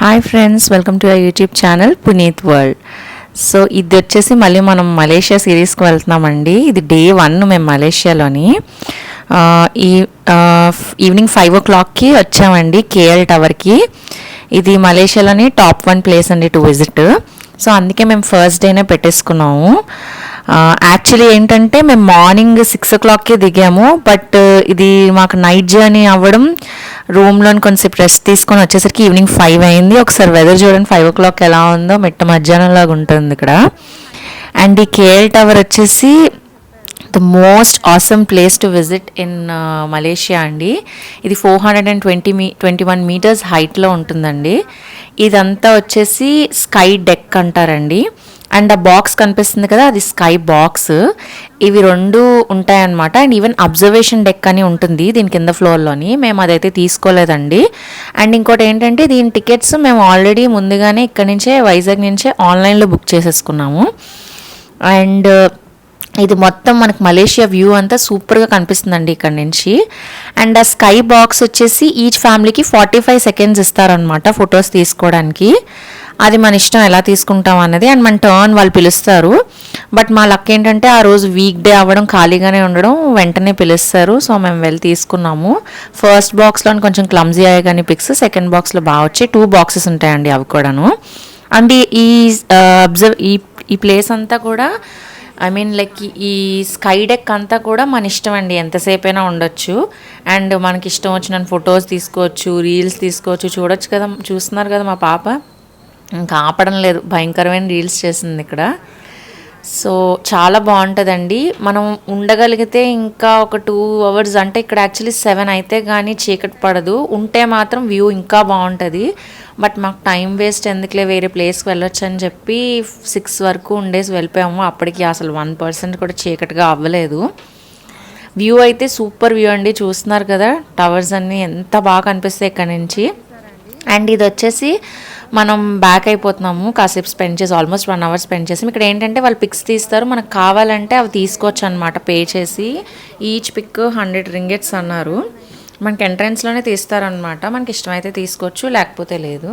Hi friends, welcome to our YouTube channel Puneet world. So ఇది వచ్చేసి మళ్ళీ మనం మలేషియా సిరీస్కి వెళ్తున్నామండి. ఇది డే 1 మేము మలేషియాలోని ఈ ఈవినింగ్ 5 o'clockకి వచ్చామండి కేఎల్ టవర్కి. ఇది మలేషియాలోని టాప్ 1 ప్లేస్ అండి టు విజిట్. సో అందుకే మేము ఫస్ట్ డేనే పెట్టేసుకున్నాము. యాక్చువల్లీ ఏంటంటే మేము మార్నింగ్ 6 o'clockకి దిగాము, బట్ ఇది మాకు నైట్ జర్నీ అవ్వడం, రూమ్లోని కొంచెంసేపు రెస్ట్ తీసుకొని వచ్చేసరికి ఈవినింగ్ 5 అయింది. ఒకసారి వెదర్ చూడండి 5 o'clock ఎలా ఉందో, మిట్ట మధ్యాహ్నంలాగా ఉంటుంది ఇక్కడ. అండ్ ఈ కేఎల్ టవర్ వచ్చేసి the most awesome place to visit in Malaysia అండి. ఇది 421 meters హైట్లో ఉంటుందండి. ఇదంతా వచ్చేసి స్కై డెక్ అంటారండి. అండ్ ఆ బాక్స్ కనిపిస్తుంది కదా, అది స్కై బాక్స్. ఇవి 2 ఉంటాయన్నమాట. అండ్ ఈవెన్ అబ్జర్వేషన్ డెక్ అని ఉంటుంది దీని కింద ఫ్లోర్లోని. మేము అదైతే తీసుకోలేదండి. అండ్ ఇంకోటి ఏంటంటే దీని టికెట్స్ మేము ఆల్రెడీ ముందుగానే ఇక్కడ నుంచే వైజాగ్ నుంచే ఆన్లైన్లో బుక్ చేసేసుకున్నాము. అండ్ ఇది మొత్తం మనకు మలేషియా వ్యూ అంతా సూపర్గా కనిపిస్తుందండి ఇక్కడ నుంచి. అండ్ ఆ స్కై బాక్స్ వచ్చేసి ఈచ్ ఫ్యామిలీకి 45 seconds ఇస్తారనమాట ఫొటోస్ తీసుకోవడానికి. అది మన ఇష్టం ఎలా తీసుకుంటాం అన్నది. అండ్ మన టర్న్ వాళ్ళు పిలుస్తారు. బట్ మా లక్ ఏంటంటే ఆ రోజు వీక్ డే అవ్వడం, ఖాళీగానే ఉండడం, వెంటనే పిలుస్తారు. సో మేము వెళ్ళి తీసుకున్నాము. ఫస్ట్ బాక్స్లో కొంచెం క్లమ్జీ అయ్యాయి కానీ పిక్స్, సెకండ్ బాక్స్లో బాగా వచ్చాయి. 2 boxes ఉంటాయండి అవి కూడాను. అండ్ ఈ ప్లేస్ అంతా కూడా లైక్ ఈ స్కై డెక్ అంతా కూడా మన ఇష్టం అండి, ఎంతసేపు అయినా ఉండొచ్చు. అండ్ మనకి ఇష్టం వచ్చిన ఫొటోస్ తీసుకోవచ్చు, రీల్స్ తీసుకోవచ్చు. చూడొచ్చు కదా, చూస్తున్నారు కదా మా పాప ఇంకా ఆపడం లేదు, భయంకరమైన రీల్స్ చేసింది ఇక్కడ. సో చాలా బాగుంటుందండి. మనం ఉండగలిగితే ఇంకా ఒక 2 hours, అంటే ఇక్కడ యాక్చువల్లీ 7 అయితే కానీ చీకటి పడదు. ఉంటే మాత్రం వ్యూ ఇంకా బాగుంటుంది. బట్ మాకు టైం వేస్ట్ ఎందుకులే, వేరే ప్లేస్కి వెళ్ళొచ్చు అని చెప్పి 6 వరకు ఉండేసి వెళ్ళిపోయాము. అప్పటికి అసలు 1% కూడా చీకటిగా అవ్వలేదు. వ్యూ అయితే సూపర్ వ్యూ అండి. చూస్తున్నారు కదా టవర్స్ అన్నీ ఎంత బాగా కనిపిస్తాయి ఇక్కడ నుంచి. అండ్ ఇది వచ్చేసి మనం బ్యాక్ అయిపోతున్నాము, కాసేపు స్పెండ్ చేసి ఆల్మోస్ట్ 1 hour స్పెండ్ చేసి. ఇక్కడ ఏంటంటే వాళ్ళు పిక్స్ తీస్తారు, మనకు కావాలంటే అవి తీసుకోవచ్చు అనమాట పే చేసి. ఈచ్ పిక్ 100 ringgits అన్నారు. మనకి ఎంట్రన్స్లోనే తీస్తారనమాట. మనకి ఇష్టమైతే తీసుకోవచ్చు, లేకపోతే లేదు.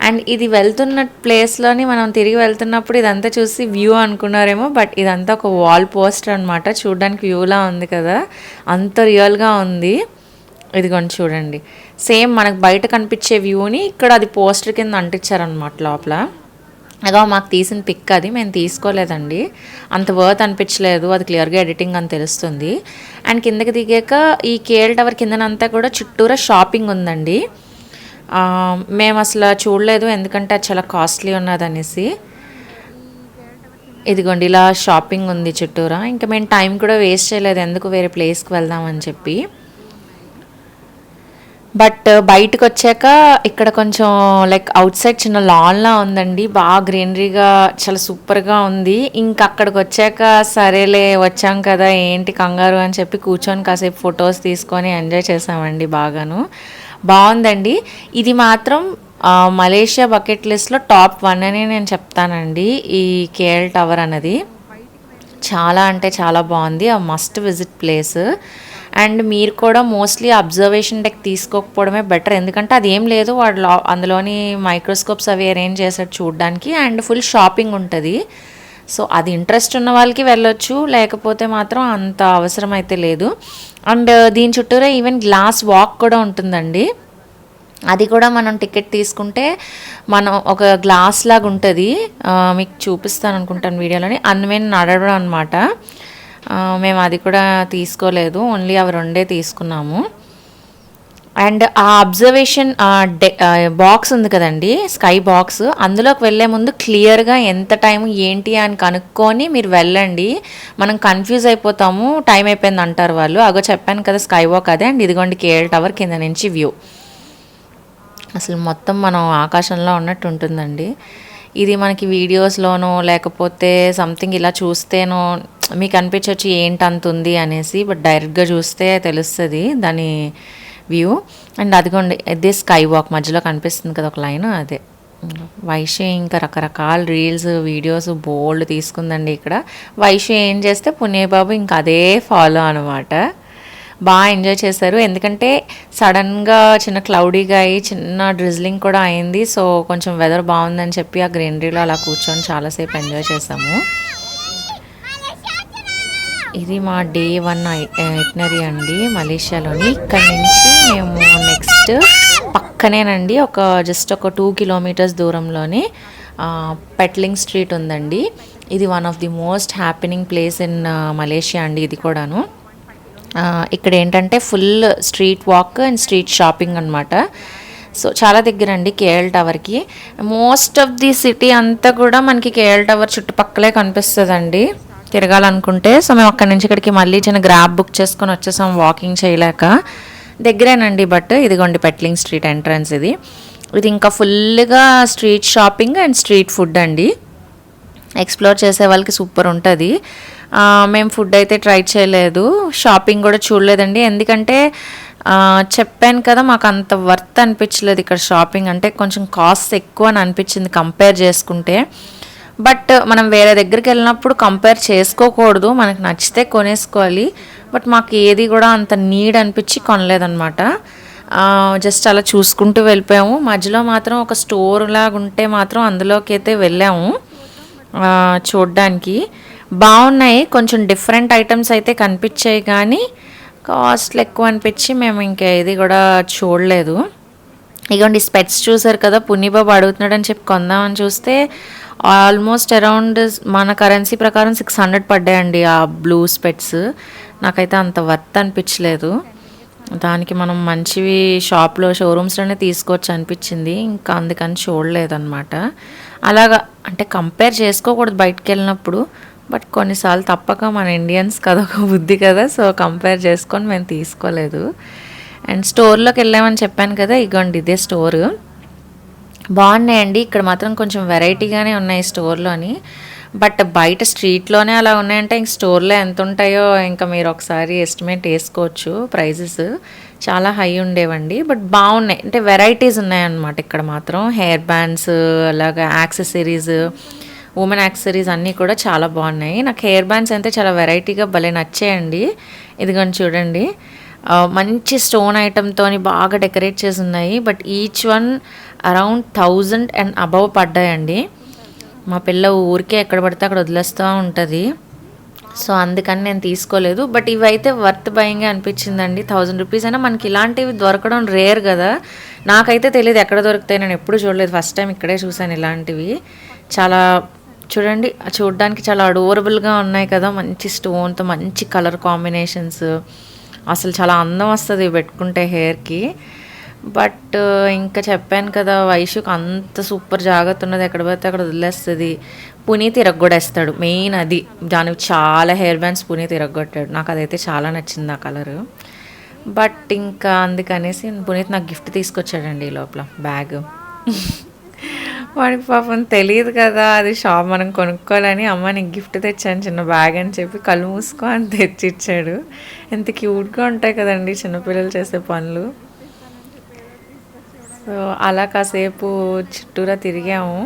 అండ్ ఇది వెళ్తున్న ప్లేస్లోని మనం తిరిగి వెళ్తున్నప్పుడు ఇదంతా చూసి వ్యూ అనుకున్నారేమో, బట్ ఇదంతా ఒక వాల్ పోస్టర్ అనమాట. చూడడానికి వ్యూలా ఉంది కదా, అంత రియల్గా ఉంది. ఇదిగోండి చూడండి, సేమ్ మనకు బయట కనిపించే వ్యూని ఇక్కడ అది పోస్టర్ కింద అంటించారనమాట లోపల. అదో మాకు తీసిన పిక్, అది మేము తీసుకోలేదండి, అంత వర్త్ అనిపించలేదు. అది క్లియర్గా ఎడిటింగ్ అని తెలుస్తుంది. అండ్ కిందకి దిగాక ఈ కేఎల్ టవర్ కిందనంతా కూడా చుట్టూరా షాపింగ్ ఉందండి. మేము అసలు చూడలేదు, ఎందుకంటే అది చాలా కాస్ట్లీ ఉన్నదనేసి. ఇదిగోండి ఇలా షాపింగ్ ఉంది చుట్టూరా. ఇంకా మేము టైం కూడా వేస్ట్ చేయలేదు, ఎందుకు వేరే ప్లేస్కి వెళ్దామని చెప్పి. బట్ బయటకు వచ్చాక ఇక్కడ కొంచెం లైక్ అవుట్ సైడ్ చిన్న లాన్లా ఉందండి, బాగా గ్రీనరీగా చాలా సూపర్గా ఉంది. ఇంకా అక్కడికి వచ్చాక సరేలే వచ్చాం కదా ఏంటి కంగారు అని చెప్పి కూర్చొని కాసేపు ఫొటోస్ తీసుకొని ఎంజాయ్ చేసామండి. బాగాను బాగుందండి. ఇది మాత్రం మలేషియా బకెట్ లిస్ట్లో టాప్ 1 అని నేను చెప్తానండి. ఈ కేఎల్ టవర్ అన్నది చాలా అంటే చాలా బాగుంది, ఆ మస్ట్ విజిట్ ప్లేస్. అండ్ మీరు కూడా మోస్ట్లీ అబ్జర్వేషన్ డెక్ తీసుకోకపోవడమే బెటర్, ఎందుకంటే అది ఏం లేదు, వాడు అందులోని మైక్రోస్కోప్స్ అవి అరేంజ్ చేసాడు చూడడానికి. అండ్ ఫుల్ షాపింగ్ ఉంటుంది. సో అది ఇంట్రెస్ట్ ఉన్న వాళ్ళకి వెళ్ళొచ్చు, లేకపోతే మాత్రం అంత అవసరం అయితే లేదు. అండ్ దీని చుట్టూరా ఈవెన్ గ్లాస్ వాక్ కూడా ఉంటుందండి. అది కూడా మనం టికెట్ తీసుకుంటే మనం ఒక గ్లాస్ లాగా ఉంటుంది, మీకు చూపిస్తాను అనుకుంటాను వీడియోలోని. అందుమేని నడవడం అనమాట. మేము అది కూడా తీసుకోలేదు, ఓన్లీ అవి 2 తీసుకున్నాము. అండ్ ఆ అబ్జర్వేషన్ బాక్స్ ఉంది కదండి, స్కై బాక్స్, అందులోకి వెళ్ళే ముందు క్లియర్గా ఎంత టైం ఏంటి అని కనుక్కొని మీరు వెళ్ళండి. మనం కన్ఫ్యూజ్ అయిపోతాము, టైం అయిపోయింది అంటారు వాళ్ళు. అగో చెప్పాను కదా స్కై వాక్ అదే. అండ్ ఇదిగోండి కేఎల్ టవర్ కింద నుంచి వ్యూ, అసలు మొత్తం మనం ఆకాశంలో ఉన్నట్టు ఉంటుందండి. ఇది మనకి వీడియోస్లోనో లేకపోతే సంథింగ్ ఇలా చూస్తేనో మీకు అనిపించవచ్చు ఏంటి అంత ఉంది అనేసి, బట్ డైరెక్ట్గా చూస్తే తెలుస్తుంది దాని వ్యూ. అండ్ అదిగోండి ఇదే స్కై వాక్, మధ్యలో కనిపిస్తుంది కదా ఒక లైన్, అదే. వైషు ఇంకా రకరకాల రీల్స్ వీడియోస్ బోల్డ్ తీసుకుందండి ఇక్కడ. వైషు ఏం చేస్తే పుణ్యబాబు ఇంకా అదే ఫాలో అనమాట. బాగా ఎంజాయ్ చేశారు. ఎందుకంటే సడన్గా చిన్న క్లౌడీగా అయ్యి చిన్న డ్రిజ్లింగ్ కూడా అయింది. సో కొంచెం వెదర్ బాగుందని చెప్పి ఆ గ్రీనరీలో అలా కూర్చొని చాలాసేపు ఎంజాయ్ చేసాము. ఇది మా డే 1 ఐటినరీ అండి మలేషియాలోని. ఇక్కడ నుంచి మేము నెక్స్ట్ పక్కనేనండి జస్ట్ ఒక 2 కిలోమీటర్స్ దూరంలోనే పెట్లింగ్ స్ట్రీట్ ఉందండి. ఇది one of the most happening place in Malaysia అండి. ఇది కూడాను ఇక్కడ ఏంటంటే full street walk and street shopping అనమాట. సో చాలా దగ్గర అండి కేఎల్ టవర్కి. మోస్ట్ ఆఫ్ ది సిటీ అంతా కూడా మనకి కేఎల్ టవర్ చుట్టుపక్కలే కనిపిస్తుందండి తిరగాలనుకుంటే. సో మేము అక్కడి నుంచి ఇక్కడికి మళ్ళీ చిన్న గ్రాబ్ బుక్ చేసుకొని వచ్చేసాం వాకింగ్ చేయలేక. దగ్గరేనండి. బట్ ఇదిగోండి పెట్లింగ్ స్ట్రీట్ ఎంట్రన్స్ ఇది ఇంకా ఫుల్గా street shopping and street food అండి. ఎక్స్ప్లోర్ చేసే వాళ్ళకి సూపర్ ఉంటుంది. మేము ఫుడ్ అయితే ట్రై చేయలేదు, షాపింగ్ కూడా చూడలేదండి. ఎందుకంటే చెప్పాను కదా మాకు అంత వర్త్ అనిపించలేదు ఇక్కడ షాపింగ్. అంటే కొంచెం కాస్ట్ ఎక్కువ అని అనిపించింది కంపేర్ చేసుకుంటే. బట్ మనం వేరే దగ్గరికి వెళ్ళినప్పుడు కంపేర్ చేసుకోకూడదు, మనకు నచ్చితే కొనేసుకోవాలి. బట్ మాకు ఏది కూడా అంత నీడ్ అనిపించి కొనలేదన్నమాట. జస్ట్ అలా చూసుకుంటూ వెళ్ళిపోయాము. మధ్యలో మాత్రం ఒక స్టోర్ లాగా ఉంటే మాత్రం అందులోకి అయితే వెళ్ళాము చూడ్డానికి. బాగున్నాయి, కొంచెం డిఫరెంట్ ఐటమ్స్ అయితే కనిపించాయి కానీ కాస్ట్లు ఎక్కువ అనిపించి మేము ఇంకా ఏది కూడా చూడలేదు. ఇగోండి స్పెట్స్ చూసారు కదా, పునీబాబు అడుగుతున్నాడు అని చెప్పి కొందామని చూస్తే ఆల్మోస్ట్ అరౌండ్ మన కరెన్సీ ప్రకారం 600 పడ్డాయండి ఆ బ్లూ స్పెట్స్. నాకైతే అంత వర్త్ అనిపించలేదు. దానికి మనం మంచివి షోరూమ్స్లోనే తీసుకోవచ్చు అనిపించింది. ఇంకా అందుకని చూడలేదన్నమాట. అలాగా అంటే కంపేర్ చేసుకోకూడదు బయటకు వెళ్ళినప్పుడు. బట్ కొన్నిసార్లు తప్పక మన ఇండియన్స్ కదొక బుద్ధి కదా, సో కంపేర్ చేసుకొని మేము తీసుకోలేదు. అండ్ స్టోర్లోకి వెళ్ళామని చెప్పాను కదా, ఇగోండి ఇదే స్టోరు. బాగున్నాయండి ఇక్కడ మాత్రం కొంచెం వెరైటీగానే ఉన్నాయి స్టోర్లోని. బట్ బయట స్ట్రీట్లోనే అలా ఉన్నాయంటే ఇంక స్టోర్లో ఎంత ఉంటాయో ఇంకా మీరు ఒకసారి ఎస్టిమేట్ వేసుకోవచ్చు. ప్రైజెస్ చాలా హై ఉండేవండి, బట్ బాగున్నాయి. అంటే వెరైటీస్ ఉన్నాయన్నమాట ఇక్కడ మాత్రం. హెయిర్ బ్యాండ్స్, అలాగా యాక్సెసరీస్, ఉమెన్ యాక్సెసరీస్ అన్నీ కూడా చాలా బాగున్నాయి. నాకు హెయిర్ బ్యాండ్స్ అయితే చాలా వెరైటీగా భలే నచ్చాయండి. ఇదిగోని చూడండి, మంచి స్టోన్ ఐటమ్తో బాగా డెకరేట్ చేసి ఉన్నాయి. But each one around 1000 and above పడ్డాయండి. మా పిల్ల ఊరికే ఎక్కడ పడితే అక్కడ వదిలేస్తూ ఉంటుంది, సో అందుకని నేను తీసుకోలేదు. బట్ ఇవైతే వర్త్ బయింగే అనిపించిందండి. 1000 రూపీస్ అయినా మనకి ఇలాంటివి దొరకడం రేర్ కదా. నాకైతే తెలియదు ఎక్కడ దొరుకుతాయి, నేను ఎప్పుడు చూడలేదు, ఫస్ట్ టైం ఇక్కడే చూసాను ఇలాంటివి. చాలా చూడండి, చూడడానికి చాలా అడోరబుల్గా ఉన్నాయి కదా, మంచి స్టోన్తో మంచి కలర్ కాంబినేషన్స్. అసలు చాలా అందం వస్తుంది పెట్టుకుంటే హెయిర్కి. బట్ ఇంకా చెప్పాను కదా, వైషుకి అంత సూపర్ జాగ్రత్త ఉన్నది, ఎక్కడ పడితే అక్కడ వదిలేస్తుంది. పునీత్ ఇరగ్గొడేస్తాడు మెయిన్ అది. దానికి చాలా హెయిర్ బ్యాండ్స్ పునీత్ ఇరగ్గొట్టాడు. నాకు అదైతే చాలా నచ్చింది ఆ కలరు. బట్ ఇంకా అందుకనేసి పునీత్ నాకు గిఫ్ట్ తీసుకొచ్చాడండి ఈ లోపల బ్యాగ్. వాడికి పాపం తెలియదు కదా అది షాప్ మనం కొనుక్కోవాలని. అమ్మ నీకు గిఫ్ట్ తెచ్చాను చిన్న బ్యాగ్ అని చెప్పి కళ్ళు మూసుకో అని తెచ్చిచ్చాడు. ఎంత క్యూట్గా ఉంటాయి కదండి చిన్నపిల్లలు చేసే పనులు. సో అలా కాసేపు చుట్టూరా తిరిగాము.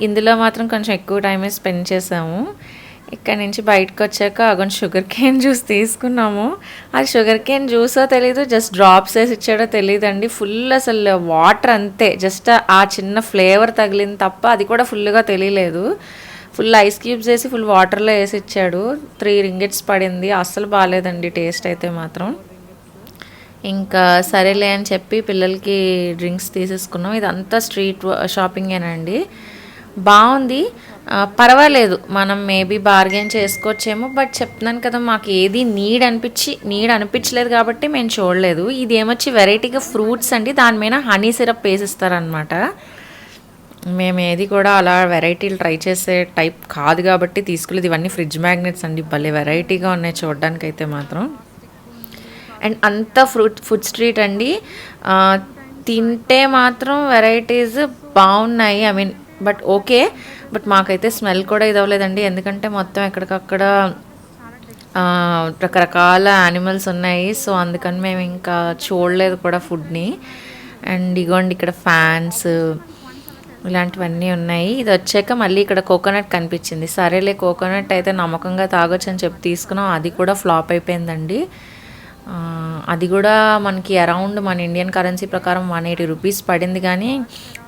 ఇందులో మాత్రం కొంచెం ఎక్కువ టైమే స్పెండ్ చేసాము. ఇక్కడ నుంచి బయటకు వచ్చాక కొంచెం షుగర్ కేన్ జ్యూస్ తీసుకున్నాము. అది షుగర్ కేన్ జ్యూసో తెలీదు, జస్ట్ డ్రాప్స్ వేసి ఇచ్చాడో తెలియదండి. ఫుల్ అసలు వాటర్ అంతే, జస్ట్ ఆ చిన్న ఫ్లేవర్ తగిలింది తప్ప అది కూడా ఫుల్గా తెలియలేదు. ఫుల్ ఐస్ క్యూబ్స్ వేసి ఫుల్ వాటర్లో వేసి ఇచ్చాడు. 3 రింగిట్స్ పడింది. అస్సలు బాగాలేదండి టేస్ట్ అయితే మాత్రం. ఇంకా సరేలే అని చెప్పి పిల్లలకి డ్రింక్స్ తీసేసుకున్నాం. ఇదంతా స్ట్రీట్ షాపింగేనండి. బాగుంది, పర్వాలేదు, మనం మేబీ బార్గెన్ చేసుకోవచ్చేమో. బట్ చెప్తున్నాను కదా, మాకు ఏది నీడ్ అనిపించలేదు కాబట్టి మేము చూడలేదు. ఇది ఏమొచ్చి వెరైటీగా ఫ్రూట్స్ అండి, దాని మీద హనీ సిరప్ వేసిస్తారనమాట. మేము ఏది కూడా అలా వెరైటీలు ట్రై చేసే టైప్ కాదు కాబట్టి తీసుకోలేదు. ఇవన్నీ ఫ్రిడ్జ్ మ్యాగ్నెట్స్ అండి, భలే వెరైటీగా ఉన్నాయి చూడడానికి అయితే మాత్రం. అండ్ అంతా ఫుడ్ స్ట్రీట్ అండి. తింటే మాత్రం వెరైటీస్ బాగున్నాయి, I mean but okay. But మాకైతే స్మెల్ కూడా ఇది అవ్వలేదండి, ఎందుకంటే మొత్తం ఎక్కడికక్కడ రకరకాల యానిమల్స్ ఉన్నాయి. సో అందుకని మేము ఇంకా చూడలేదు కూడా ఫుడ్ని. అండ్ ఇగోండి ఇక్కడ ఫ్యాన్స్, ఇలాంటివన్నీ ఉన్నాయి. ఇది వచ్చాక మళ్ళీ ఇక్కడ కోకోనట్ కనిపించింది. సరేలే కోకోనట్ అయితే నమ్మకంగా తాగొచ్చు అని చెప్పి తీసుకున్నాం. అది కూడా ఫ్లాప్ అయిపోయిందండి. అది కూడా మనకి అరౌండ్ మన ఇండియన్ కరెన్సీ ప్రకారం 180 రూపీస్ పడింది. కానీ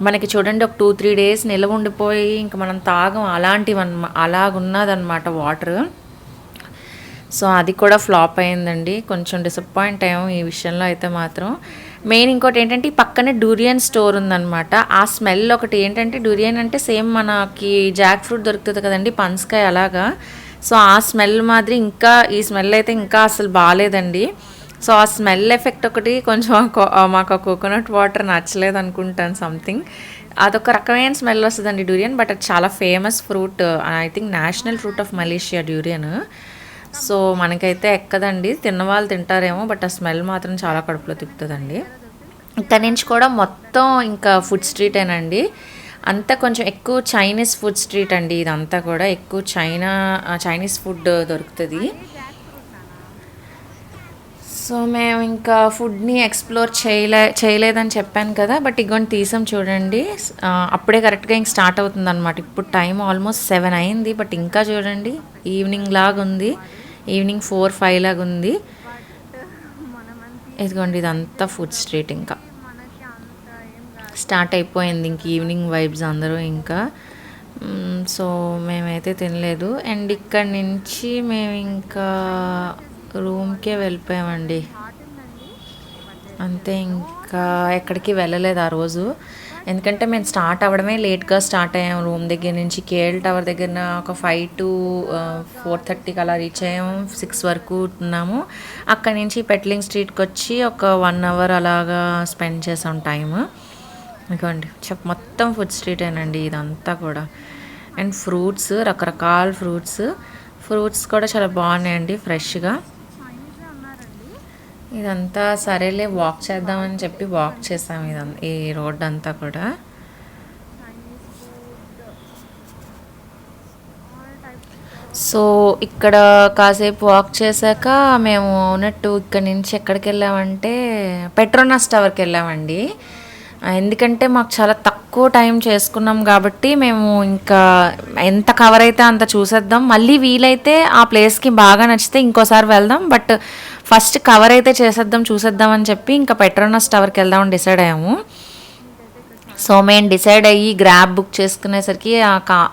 మనకి చూడండి ఒక 2-3 డేస్ నిల్వ ఉండిపోయి ఇంకా మనం తాగం, అలాగున్నదన్నమాట వాటర్. సో అది కూడా ఫ్లాప్ అయిందండి. కొంచెం డిసప్పాయింట్ అయ్యాము ఈ విషయంలో అయితే మాత్రం. మెయిన్ ఇంకోటి ఏంటంటే ఈ పక్కనే డూరియన్ స్టోర్ ఉందన్నమాట. ఆ స్మెల్ ఒకటి ఏంటంటే, డూరియన్ అంటే సేమ్ మనకి జాక్ ఫ్రూట్ దొరుకుతుంది కదండి, పనసకాయ అలాగా. సో ఆ స్మెల్ మాదిరి ఇంకా ఈ స్మెల్ అయితే ఇంకా అసలు బాగాలేదండి. సో ఆ స్మెల్ ఎఫెక్ట్ ఒకటి కొంచెం మాకు ఆ కోకోనట్ వాటర్ నచ్చలేదు అనుకుంటాను సంథింగ్. అదొక రకమైన స్మెల్ వస్తుందండి డూరియన్. బట్ అది చాలా famous fruit, I think national fruit of Malaysia durian. So మనకైతే ఎక్కదండి, తిన్నవాళ్ళు తింటారేమో, బట్ ఆ స్మెల్ మాత్రం చాలా కడుపులో తిప్పుతుందండి. ఇక్కడ నుంచి కూడా మొత్తం ఇంకా ఫుడ్ స్ట్రీటేనండి. అంతా కొంచెం ఎక్కువ చైనీస్ ఫుడ్ స్ట్రీట్ అండి. ఇదంతా కూడా ఎక్కువ చైనీస్ ఫుడ్ దొరుకుతుంది. సో మేము ఇంకా ఫుడ్ని ఎక్స్ప్లోర్ చేయలేదని చెప్పాను కదా, బట్ ఇగోండి తీసాం చూడండి. అప్పుడే కరెక్ట్గా ఇంక స్టార్ట్ అవుతుంది అనమాట. ఇప్పుడు టైం ఆల్మోస్ట్ 7 అయింది, బట్ ఇంకా చూడండి ఈవినింగ్ లాగా ఉంది. ఈవినింగ్ 4-5 లాగా ఉంది. ఇదిగోండి ఇదంతా ఫుడ్ స్ట్రీట్ ఇంకా స్టార్ట్ అయిపోయింది. ఇంక ఈవినింగ్ వైబ్స్ అందరూ ఇంకా. సో మేమైతే తినలేదు. అండ్ ఇక్కడి నుంచి మేము ఇంకా రూమ్కే వెళ్ళిపోయామండి. అంతే, ఇంకా ఎక్కడికి వెళ్ళలేదు ఆ రోజు. ఎందుకంటే మేము స్టార్ట్ అవ్వడమే లేట్గా స్టార్ట్ అయ్యాము. రూమ్ దగ్గర నుంచి కేఎల్ టవర్ దగ్గర ఒక 5 to 4:30కి అలా రీచ్ అయ్యాము. 6 వరకు ఉన్నాము. అక్కడి నుంచి పెట్లింగ్ స్ట్రీట్కి వచ్చి ఒక 1 hour అలాగా స్పెండ్ చేసాం టైమ్. ఇదిగోండి మొత్తం ఫుడ్ స్ట్రీటేనండి ఇదంతా కూడా. అండ్ ఫ్రూట్స్, రకరకాల ఫ్రూట్స్ కూడా చాలా బాగున్నాయండి ఫ్రెష్గా. ఇదంతా సరేలే వాక్ చేద్దామని చెప్పి వాక్ చేసాం ఈ రోడ్ అంతా కూడా. సో ఇక్కడ కాసేపు వాక్ చేశాక మేము ఉన్నట్టు ఇక్కడ నుంచి ఎక్కడికి వెళ్ళామంటే పెట్రోనాస్ టవర్కి వెళ్ళామండి. ఎందుకంటే మాకు చాలా తక్కువ టైం చేసుకున్నాం కాబట్టి మేము ఇంకా ఎంత కవర్ అయితే అంత చూసేద్దాం. మళ్ళీ వీలైతే ఆ ప్లేస్కి బాగా నచ్చితే ఇంకోసారి వెళ్దాం. బట్ ఫస్ట్ కవర్ అయితే చూసేద్దాం అని చెప్పి ఇంకా పెట్రోనాస్ టవర్కి వెళ్దామని డిసైడ్ అయ్యాము. సో మేము డిసైడ్ అయ్యి గ్రాబ్ బుక్ చేసుకునేసరికి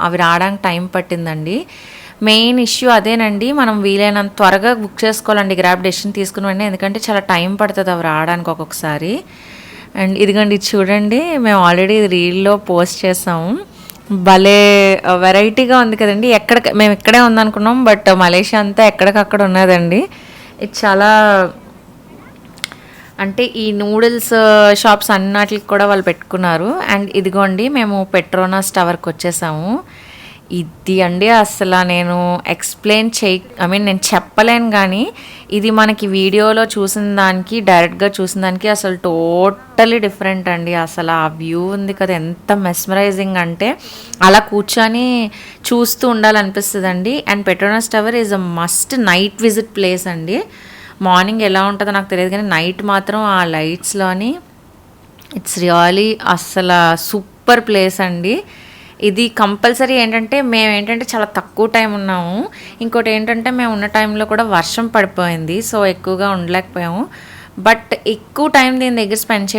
అవి రావడానికి టైం పట్టిందండి. మెయిన్ ఇష్యూ అదేనండి, మనం వీలైనంత త్వరగా బుక్ చేసుకోవాలండి గ్రాబ్ డెసిషన్ తీసుకుని వెంటనే. ఎందుకంటే చాలా టైం పడుతుంది అవి రావడానికి ఒక్కొక్కసారి. అండ్ ఇదిగోండి ఇది చూడండి, మేము ఆల్రెడీ రీల్లో పోస్ట్ చేసాము. భలే వెరైటీగా ఉంది కదండి. మేము ఇక్కడే ఉందనుకున్నాం, బట్ మలేషియా అంతా ఎక్కడికక్కడ ఉన్నదండి. ఇది చాలా అంటే ఈ నూడిల్స్ షాప్స్ అన్నిటికి కూడా వాళ్ళు పెట్టుకున్నారు. అండ్ ఇదిగోండి మేము పెట్రోనాస్ టవర్కి వచ్చేసాము. ఇది అండి అసలు నేను నేను చెప్పలేను. కానీ ఇది మనకి వీడియోలో చూసిన దానికి డైరెక్ట్గా చూసిన దానికి అసలు టోటలీ డిఫరెంట్ అండి. అసలు ఆ వ్యూ ఉంది కదా ఎంత మెస్మరైజింగ్ అంటే అలా కూర్చొని చూస్తూ ఉండాలనిపిస్తుందండి. And Petronas tower is a must night visit place అండి. మార్నింగ్ ఎలా ఉంటుందో నాకు తెలియదు, కానీ నైట్ మాత్రం ఆ లైట్స్లోని ఇట్స్ రియలీ అసలు సూపర్ ప్లేస్ అండి. ఇది కంపల్సరీ మేము చాలా తక్కువ టైం ఉన్నాము. ఇంకోటి ఏంటంటే మేము ఉన్న టైంలో కూడా వర్షం పడిపోయింది. సో ఎక్కువగా ఉండలేకపోయాము. బట్ ఎక్కువ టైం దీని దగ్గర స్పెండ్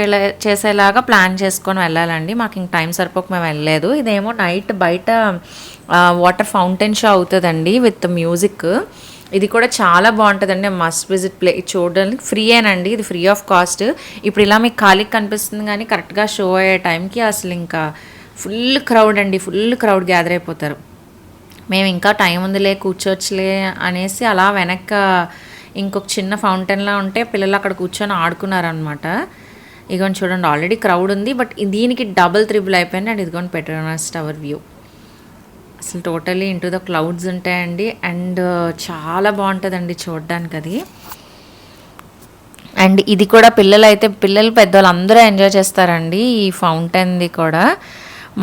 చేసేలాగా ప్లాన్ చేసుకొని వెళ్ళాలండి. మాకు ఇంక టైం సరిపోక మేము వెళ్ళలేదు. ఇదేమో నైట్ బయట వాటర్ ఫౌంటైన్ షో అవుతుందండి విత్ మ్యూజిక్. ఇది కూడా చాలా బాగుంటుందండి. Must visit play. చూడడానికి ఫ్రీయేనండి, ఇది ఫ్రీ ఆఫ్ కాస్ట్. ఇప్పుడు ఇలా మీకు ఖాళీకి కనిపిస్తుంది, కానీ కరెక్ట్గా షో అయ్యే టైంకి అసలు ఇంకా ఫుల్ క్రౌడ్ అండి, ఫుల్ క్రౌడ్ గ్యాదర్ అయిపోతారు. మేము ఇంకా టైం ఉందిలే కూర్చోవచ్చులే అనేసి అలా వెనక ఇంకొక చిన్న ఫౌంటైన్లా ఉంటే పిల్లలు అక్కడ కూర్చొని ఆడుకున్నారనమాట. ఇదిగోండి చూడండి ఆల్రెడీ క్రౌడ్ ఉంది, బట్ దీనికి డబుల్ త్రిబుల్ అయిపోయింది. అండ్ ఇదిగోండి పెట్రోనాస్ టవర్ వ్యూ అసలు టోటలీ ఇంటూ ద క్లౌడ్స్ ఉంటాయండి. అండ్ చాలా బాగుంటుందండి చూడడానికి అది. అండ్ ఇది కూడా పిల్లలు పెద్దవాళ్ళు అందరూ ఎంజాయ్ చేస్తారండి. ఈ ఫౌంటైన్ది కూడా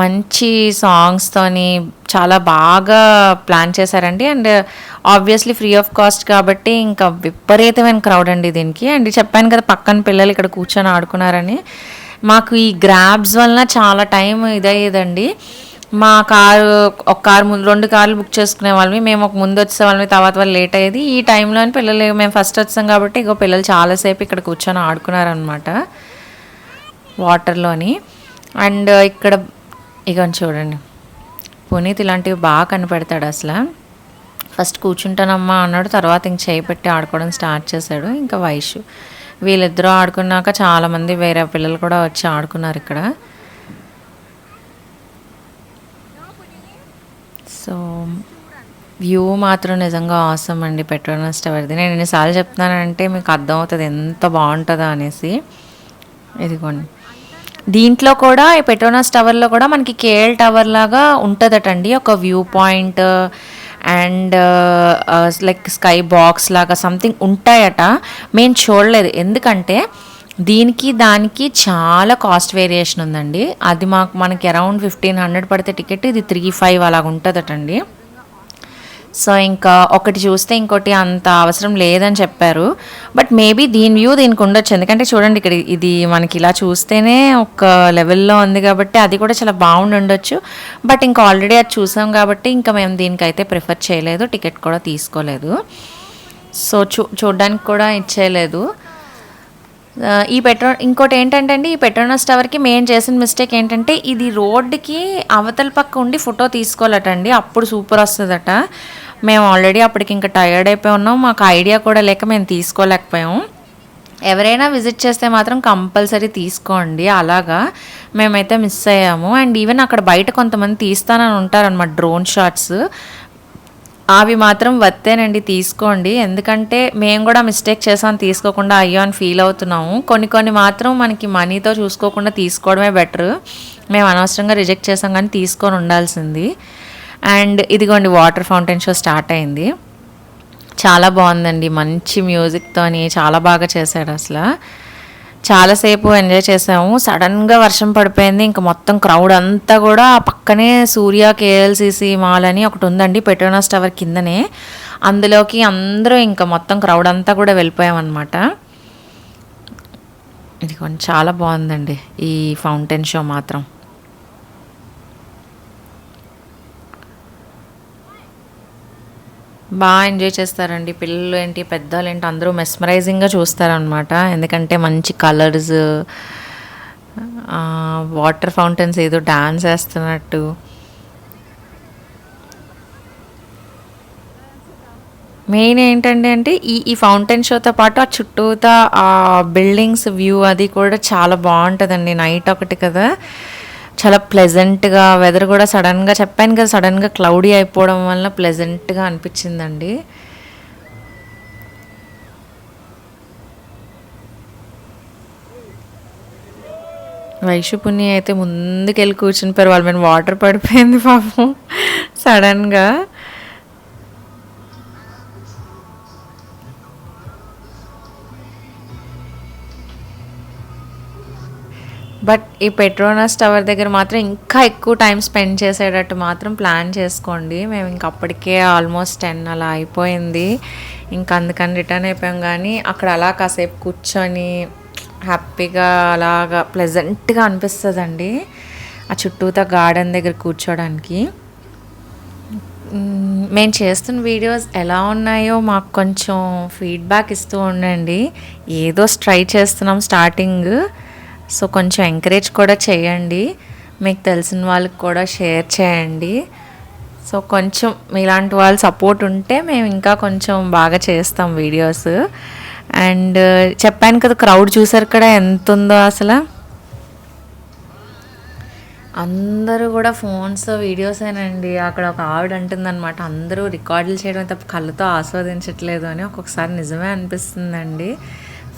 మంచి సాంగ్స్తోని చాలా బాగా ప్లాన్ చేశారండి. And obviously free of cost కాబట్టి ఇంకా విపరీతమైన క్రౌడ్ అండి దీనికి. అండ్ చెప్పాను కదా పక్కన పిల్లలు ఇక్కడ కూర్చొని ఆడుకున్నారని. మాకు ఈ గ్రాబ్స్ వలన చాలా టైం ఇదయ్యేదండి. మా కారు ఒక కారు ముందు 2 కార్లు బుక్ చేసుకునే వాళ్ళమి. మేము ఒక ముందు వచ్చే వాళ్ళమి, తర్వాత వాళ్ళు లేట్ అయ్యేది. ఈ టైంలో పిల్లలు మేము ఫస్ట్ వచ్చాం కాబట్టి ఇగో పిల్లలు చాలాసేపు ఇక్కడ కూర్చొని ఆడుకున్నారనమాట వాటర్లోని. అండ్ ఇక్కడ ఇక చూడండి, పునీత్ ఇలాంటివి బాగా కనిపెడతాడు అసలు. ఫస్ట్ కూర్చుంటానమ్మా అన్నాడు, తర్వాత ఇంక చేయి పెట్టి ఆడుకోవడం స్టార్ట్ చేశాడు. ఇంకా వైషు వీళ్ళిద్దరూ ఆడుకున్నాక చాలామంది వేరే పిల్లలు కూడా వచ్చి ఆడుకున్నారు ఇక్కడ. సో వ్యూ మాత్రం నిజంగా ఆసమ్ అండి పెట్రోనస్ టవర్ది. నేను ఎన్నిసార్లు చెప్తున్నానంటే మీకు అర్థమవుతుంది ఎంత బాగుంటుందో అనేసి. ఇదిగోండి, దీంట్లో కూడా ఈ పెట్రోనస్ టవర్లో కూడా మనకి కేఎల్ టవర్ లాగా ఉంటుందటండి ఒక view point and like sky box లాగా సంథింగ్ ఉంటాయట. మేము చూడలేదు ఎందుకంటే దీనికి దానికి చాలా కాస్ట్ వేరియేషన్ ఉందండి. అది మనకి అరౌండ్ 1500 పడితే టికెట్, ఇది 3500 అలాగ ఉంటుందటండి. సో ఇంకా ఒకటి చూస్తే ఇంకోటి అంత అవసరం లేదని చెప్పారు. బట్ మేబీ దీని వ్యూ దీనికి ఉండొచ్చు, ఎందుకంటే చూడండి ఇక్కడ ఇది మనకి ఇలా చూస్తేనే ఒక లెవెల్లో ఉంది కాబట్టి అది కూడా చాలా బాగుండి ఉండొచ్చు. బట్ ఇంకా ఆల్రెడీ అది చూసాం కాబట్టి ఇంకా మేము దీనికైతే ప్రిఫర్ చేయలేదు, టికెట్ కూడా తీసుకోలేదు. సో చూడడానికి కూడా ఇచ్చేయలేదు. ఇంకోటి ఏంటంటే అండి, ఈ పెట్రోనస్ టవర్కి మేము చేసిన మిస్టేక్ ఏంటంటే ఇది రోడ్డుకి అవతల పక్క ఉండి ఫోటో తీసుకోవాలటండి, అప్పుడు సూపర్ వస్తుందట. మేము ఆల్రెడీ అప్పటికి ఇంకా టైర్డ్ అయిపోయి ఉన్నాం, మాకు ఐడియా కూడా లేక మేము తీసుకోలేకపోయాం. ఎవరైనా విజిట్ చేస్తే మాత్రం కంపల్సరీ తీసుకోండి, అలాగా మేమైతే మిస్ అయ్యాము. అండ్ ఈవెన్ అక్కడ బయట కొంతమంది తీస్తానని ఉంటారనమాట డ్రోన్ షాట్స్, అవి మాత్రం వత్తేనండి, తీసుకోండి. ఎందుకంటే మేము కూడా మిస్టేక్ చేసాం తీసుకోకుండా, అయ్యో అని ఫీల్ అవుతున్నాము. కొన్ని మాత్రం మనకి మనీతో చూసుకోకుండా తీసుకోవడమే బెటర్. మేము అనవసరంగా రిజెక్ట్ చేసాం కానీ తీసుకొని ఉండాల్సింది. అండ్ ఇదిగోండి వాటర్ ఫౌంటైన్ షో స్టార్ట్ అయింది. చాలా బాగుందండి, మంచి మ్యూజిక్తోని చాలా బాగా చేశాడు అసలు. చాలాసేపు ఎంజాయ్ చేసాము. సడన్గా వర్షం పడిపోయింది, ఇంకా మొత్తం క్రౌడ్ అంతా కూడా పక్కనే సూర్య కేఎల్సిసి మాల్ అని ఒకటి ఉందండి పెట్రోనస్ టవర్ కిందనే, అందులోకి అందరూ ఇంకా మొత్తం క్రౌడ్ అంతా కూడా వెళ్ళిపోయామన్నమాట. ఇది కొంచెం చాలా బాగుందండి ఈ ఫౌంటైన్ షో మాత్రం. బాగా ఎంజాయ్ చేస్తారండి పిల్లలు ఏంటి పెద్దలు ఏంటి అందరూ మెస్మరైజింగ్గా చూస్తారనమాట. ఎందుకంటే మంచి కలర్స్, వాటర్ ఫౌంటైన్స్ ఏదో డాన్స్ వేస్తున్నట్టు. మెయిన్ ఏంటంటే అంటే ఈ ఫౌంటైన్ షోతో పాటు ఆ చుట్టూతా ఆ బిల్డింగ్స్ వ్యూ అది కూడా చాలా బాగుంటుందండి. నైట్ ఒకటి కదా, చాలా ప్లెజెంట్గా, వెదర్ కూడా సడన్గా చెప్పాను కదా సడన్గా క్లౌడీ అయిపోవడం వల్ల ప్లెజెంట్గా అనిపించిందండి. వైషు పుణ్య అయితే ముందుకెళ్ళి కూర్చుని పోయారు, వాళ్ళ మీద వాటర్ పడిపోయింది పాపం సడన్గా. బట్ ఈ పెట్రోనస్ టవర్ దగ్గర మాత్రం ఇంకా ఎక్కువ టైం స్పెండ్ చేసేటట్టు మాత్రం ప్లాన్ చేసుకోండి. మేము ఇంక అప్పటికే ఆల్మోస్ట్ 10 అలా అయిపోయింది, ఇంకా అందుకని రిటర్న్ అయిపోయాం. కానీ అక్కడ అలా కాసేపు కూర్చొని హ్యాపీగా అలాగా ప్లెజెంట్గా అనిపిస్తుందండి ఆ చుట్టూతా గార్డెన్ దగ్గర కూర్చోడానికి. మేము చేస్తున్న వీడియోస్ ఎలా ఉన్నాయో మాకు కొంచెం ఫీడ్బ్యాక్ ఇస్తూ ఉండండి. ఏదో ట్రై చేస్తున్నాం స్టార్టింగ్, సో కొంచెం ఎంకరేజ్ కూడా చేయండి, మీకు తెలిసిన వాళ్ళకి కూడా షేర్ చేయండి. సో కొంచెం మీలాంటి వాళ్ళు సపోర్ట్ ఉంటే మేము ఇంకా కొంచెం బాగా చేస్తాం వీడియోస్. అండ్ చెప్పాను కదా క్రౌడ్ చూసారు కదా ఎంత ఉందో అసలు. అందరూ కూడా ఫోన్స్ వీడియోసేనండి. అక్కడ ఒక ఆవిడ అంటుందన్నమాట, అందరూ రికార్డులు చేయడం తప్ప కళ్ళతో ఆస్వాదించట్లేదు అని. ఒక్కొక్కసారి నిజమే అనిపిస్తుందండి.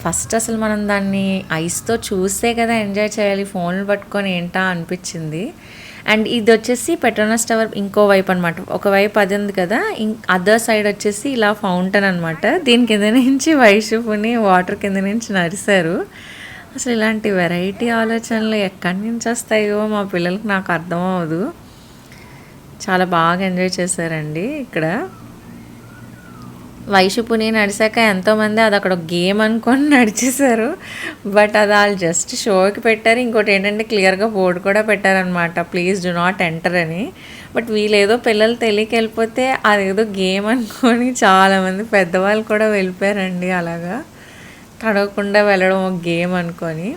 ఫస్ట్ అసలు మనం దాన్ని ఐస్తో చూస్తే కదా ఎంజాయ్ చేయాలి, ఫోన్లు పట్టుకొని ఏంటా అనిపించింది. అండ్ ఇది వచ్చేసి పెట్రోనస్ టవర్ ఇంకో వైపు అనమాట. ఒకవైపు అది ఉంది కదా, అదర్ సైడ్ వచ్చేసి ఇలా ఫౌంటైన్ అనమాట. దీని కింద నుంచి వైషుపుని వాటర్ కింద నుంచి నరిశారు. అసలు ఇలాంటి వెరైటీ ఆలోచనలు ఎక్కడి నుంచి వస్తాయో మా పిల్లలకి నాకు అర్థం అవ్వదు. చాలా బాగా ఎంజాయ్ చేశారండి ఇక్కడ. వైషుపుని నడిచాక ఎంతోమంది అది అక్కడ ఒక గేమ్ అనుకొని నడిచేశారు. బట్ అది వాళ్ళు జస్ట్ షోకి పెట్టారు. ఇంకోటి ఏంటంటే క్లియర్గా బోర్డు కూడా పెట్టారనమాట, ప్లీజ్ డు నాట్ ఎంటర్ అని. బట్ వీళ్ళేదో పిల్లలు తెలియక వెళ్ళిపోతే అదేదో గేమ్ అనుకొని చాలామంది పెద్దవాళ్ళు కూడా వెళ్ళిపోయారండి. అలాగా తడవకుండా వెళ్ళడం ఒక గేమ్ అనుకొని.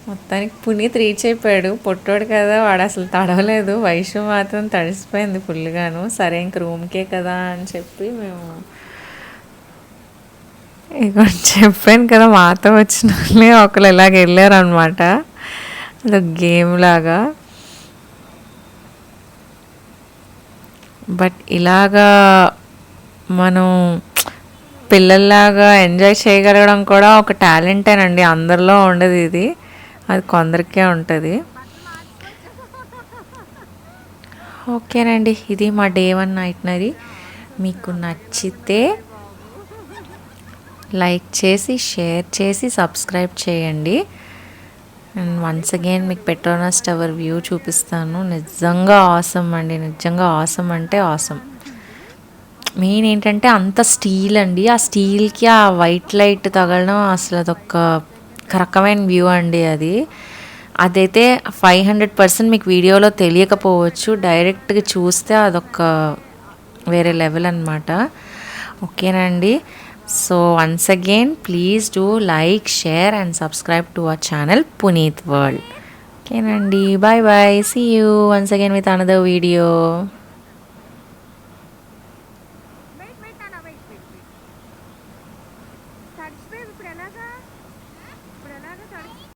మొత్తానికి పునీత్ రీచ్ అయిపోయాడు. పొట్టోడు కదా, వాడు అసలు తడవలేదు. వైషు మాత్రం తడిసిపోయింది ఫుల్గాను. సరే ఇంక రూమ్కే కదా అని చెప్పి మేము ఇక చెప్పాను కదా, మాతో వచ్చిన వాళ్ళే ఒకరు ఇలాగ వెళ్ళారనమాట. అదొక గేమ్ లాగా. బట్ ఇలాగా మనం పిల్లల్లాగా ఎంజాయ్ చేయగలగడం కూడా ఒక టాలెంటేనండి. అందరిలో ఉండదు ఇది, అది కొందరికే ఉంటుంది. ఓకేనండి, ఇది మా డే 1 ఐటినరీ. మీకు నచ్చితే లైక్ చేసి, షేర్ చేసి, సబ్స్క్రైబ్ చేయండి. అండ్ వన్స్ అగైన్ మీకు పెట్రోనస్ టవర్ వ్యూ చూపిస్తాను. నిజంగా ఆసమ్ అండి, నిజంగా ఆసమ్ అంటే ఆసమ్. మెయిన్ ఏంటంటే అంత స్టీల్ అండి, ఆ స్టీల్కి ఆ వైట్ లైట్ తగలడం అసలు అదొక రకమైన వ్యూ అండి. అదైతే 500% మీకు వీడియోలో తెలియకపోవచ్చు, డైరెక్ట్గా చూస్తే అదొక వేరే లెవెల్ అనమాట. ఓకేనండి, so once again please do like, share and subscribe to our channel Puneet world. ఓకేనండి, bye bye, see you once again with another video. Wait wait నాన్న, వెయిట్ వెయిట్ వెయిట్. తడిచిపోయి ఇప్పుడు ఎలాగా, ఇప్పుడు ఎలాగా తడిచి